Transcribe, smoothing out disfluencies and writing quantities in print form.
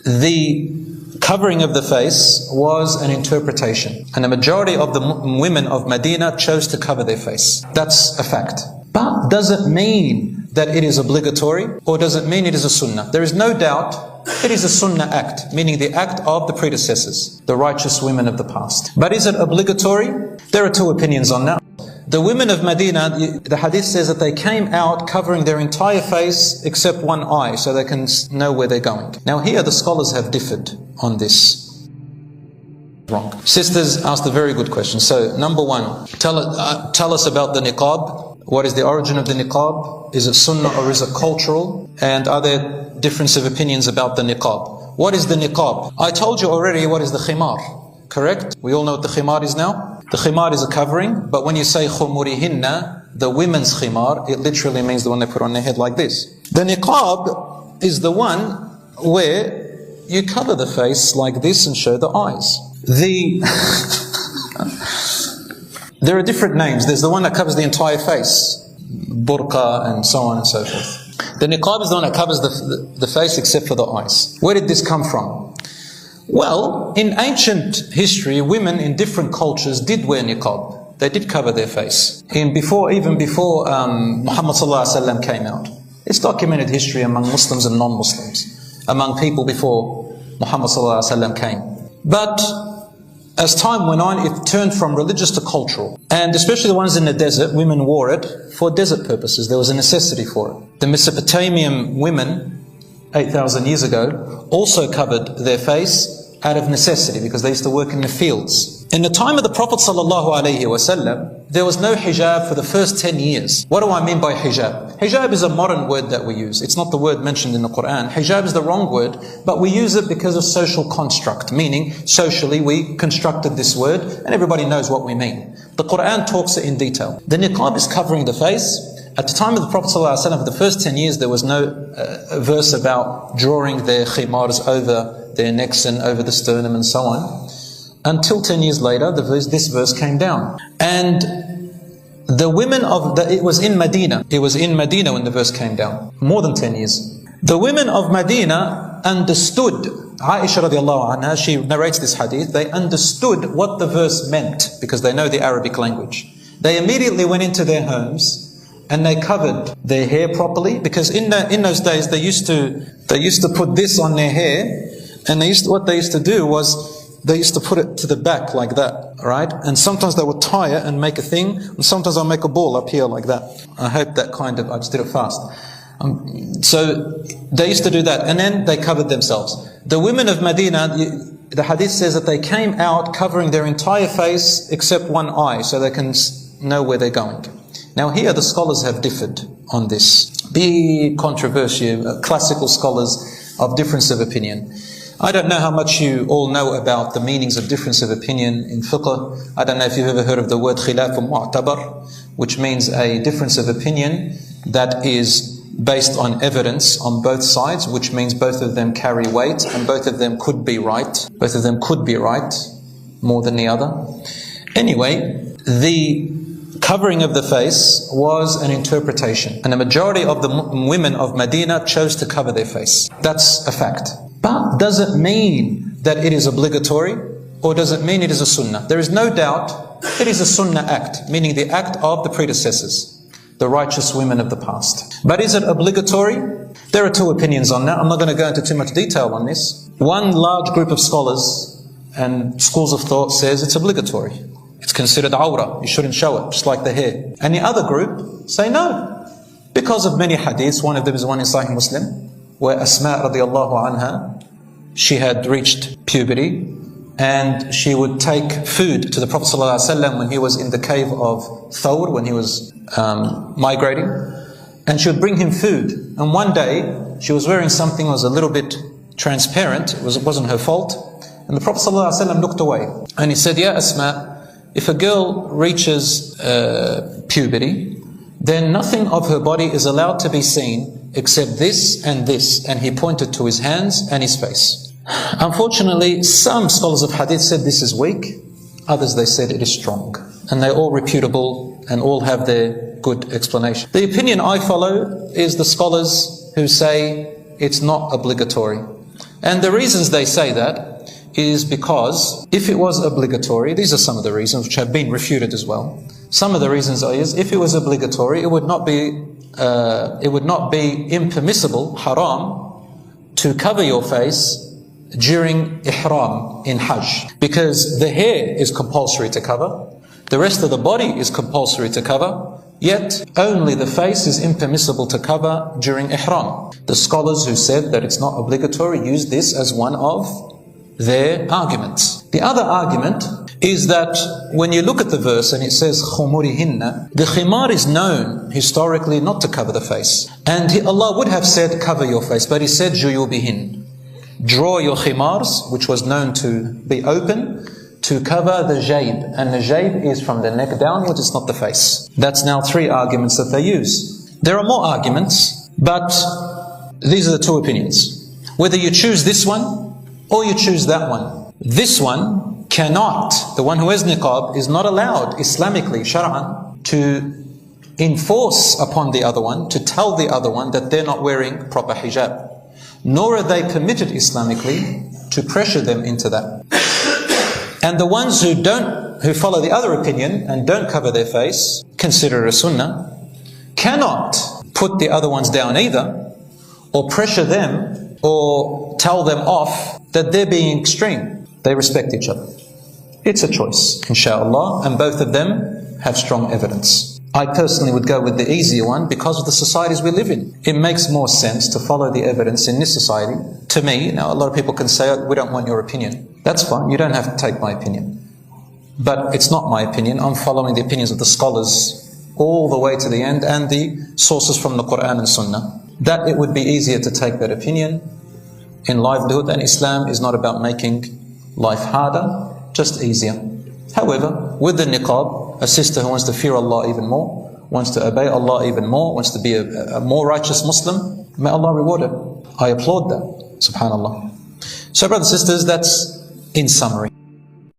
The covering of the face was an interpretation, and the majority of the women of Medina chose to cover their face. That's a fact. But does it mean that it is obligatory, or does it mean it is a sunnah? There is no doubt it is a sunnah act, meaning the act of the predecessors, the righteous women of the past. But is it obligatory? There are two opinions on that. The women of Medina, the hadith says that they came out covering their entire face except one eye, so they can know where they're going. Now here the scholars have differed on this. Wrong. Sisters asked a very good question. So number one, tell us about the niqab. What is the origin of the niqab? Is it sunnah or is it cultural? And are there difference of opinions about the niqab? What is the niqab? I told you already what is the khimar, correct? We all know what the khimar is now. The khimar is a covering, but when you say khumurihinna, the women's khimar, it literally means the one they put on their head like this. The niqab is the one where you cover the face like this and show the eyes. There are different names. There's the one that covers the entire face, burqa and so on and so forth. The niqab is the one that covers the face except for the eyes. Where did this come from? Well, in ancient history, women in different cultures did wear niqab. They did cover their face. Even before Muhammad ﷺ came out. It's documented history among Muslims and non-Muslims, among people before Muhammad ﷺ came. But as time went on, it turned from religious to cultural. And especially the ones in the desert, women wore it for desert purposes. There was a necessity for it. The Mesopotamian women, 8,000 years ago, also covered their face out of necessity because they used to work in the fields. In the time of the Prophet ﷺ, there was no hijab for the first 10 years. What do I mean by hijab? Hijab is a modern word that we use. It's not the word mentioned in the Quran. Hijab is the wrong word, but we use it because of social construct, meaning socially we constructed this word and everybody knows what we mean. The Quran talks it in detail. The niqab is covering the face. At the time of the Prophet ﷺ, for the first 10 years, there was no verse about drawing their khimars over their necks and over the sternum and so on. Until 10 years later, this verse came down. And the women it was in Medina. It was in Medina when the verse came down. More than 10 years. The women of Medina understood, Aisha radiallahu anha, she narrates this hadith, they understood what the verse meant because they know the Arabic language. They immediately went into their homes and they covered their hair properly, because in those days they used to put this on their hair, and what they used to do was they used to put it to the back like that, right? And sometimes they would tie it and make a thing, and sometimes I'll make a ball up here like that. I hope that I just did it fast. So they used to do that, and then they covered themselves. The women of Medina, the hadith says that they came out covering their entire face except one eye, so they can know where they're going. Now here the scholars have differed on this. Big controversy, classical scholars of difference of opinion. I don't know how much you all know about the meanings of difference of opinion in fiqh. I don't know if you've ever heard of the word khilaf mu'tabar, which means a difference of opinion that is based on evidence on both sides, which means both of them carry weight and both of them could be right. Both of them could be right more than the other. Anyway, the covering of the face was an interpretation, and the majority of the women of Medina chose to cover their face. That's a fact. But does it mean that it is obligatory, or does it mean it is a sunnah? There is no doubt it is a sunnah act, meaning the act of the predecessors, the righteous women of the past. But is it obligatory? There are two opinions on that. I'm not going to go into too much detail on this. One large group of scholars and schools of thought says it's obligatory. It's considered awrah. You shouldn't show it, just like the hair. And the other group say no, because of many hadiths. One of them is one in Sahih Muslim, where Asma radiallahu anha, she had reached puberty, and she would take food to the Prophet ﷺ when he was in the cave of Thawr, when he was migrating, and she would bring him food. And one day, she was wearing something that was a little bit transparent. It wasn't her fault. And the Prophet ﷺ looked away, and he said, "Ya Asma, if a girl reaches puberty, then nothing of her body is allowed to be seen except this and this." And he pointed to his hands and his face. Unfortunately, some scholars of hadith said this is weak. Others, they said it is strong. And they're all reputable and all have their good explanation. The opinion I follow is the scholars who say it's not obligatory. And the reasons they say that is because if it was obligatory, these are some of the reasons which have been refuted as well. Some of the reasons is if it was obligatory, it would not be impermissible, haram, to cover your face during ihram in Hajj, because the hair is compulsory to cover, the rest of the body is compulsory to cover, yet only the face is impermissible to cover during ihram. The scholars who said that it's not obligatory use this as one of their arguments. The other argument is that when you look at the verse and it says khumurihinna, the khimar is known historically not to cover the face. And Allah would have said cover your face, but He said juyubihin. Draw your khimars, which was known to be open, to cover the jayb. And the jayb is from the neck downwards, it's not the face. That's now 3 arguments that they use. There are more arguments, but these are the 2 opinions. Whether you choose this one or you choose that one. This one cannot, the one who has niqab is not allowed Islamically, shar'an, to enforce upon the other one, to tell the other one that they're not wearing proper hijab. Nor are they permitted Islamically to pressure them into that. And the ones who follow the other opinion and don't cover their face, consider a sunnah, cannot put the other ones down either, or pressure them, or tell them off that they're being extreme. They respect each other. It's a choice, inshallah, and both of them have strong evidence. I personally would go with the easier one because of the societies we live in. It makes more sense to follow the evidence in this society. To me, now a lot of people can say, we don't want your opinion. That's fine, you don't have to take my opinion. But it's not my opinion, I'm following the opinions of the scholars all the way to the end and the sources from the Quran and Sunnah. That it would be easier to take that opinion in livelihood, and Islam is not about making life harder, just easier. However, with the niqab, a sister who wants to fear Allah even more, wants to obey Allah even more, wants to be a more righteous Muslim, may Allah reward her. I applaud that, subhanallah. So brothers and sisters, that's in summary.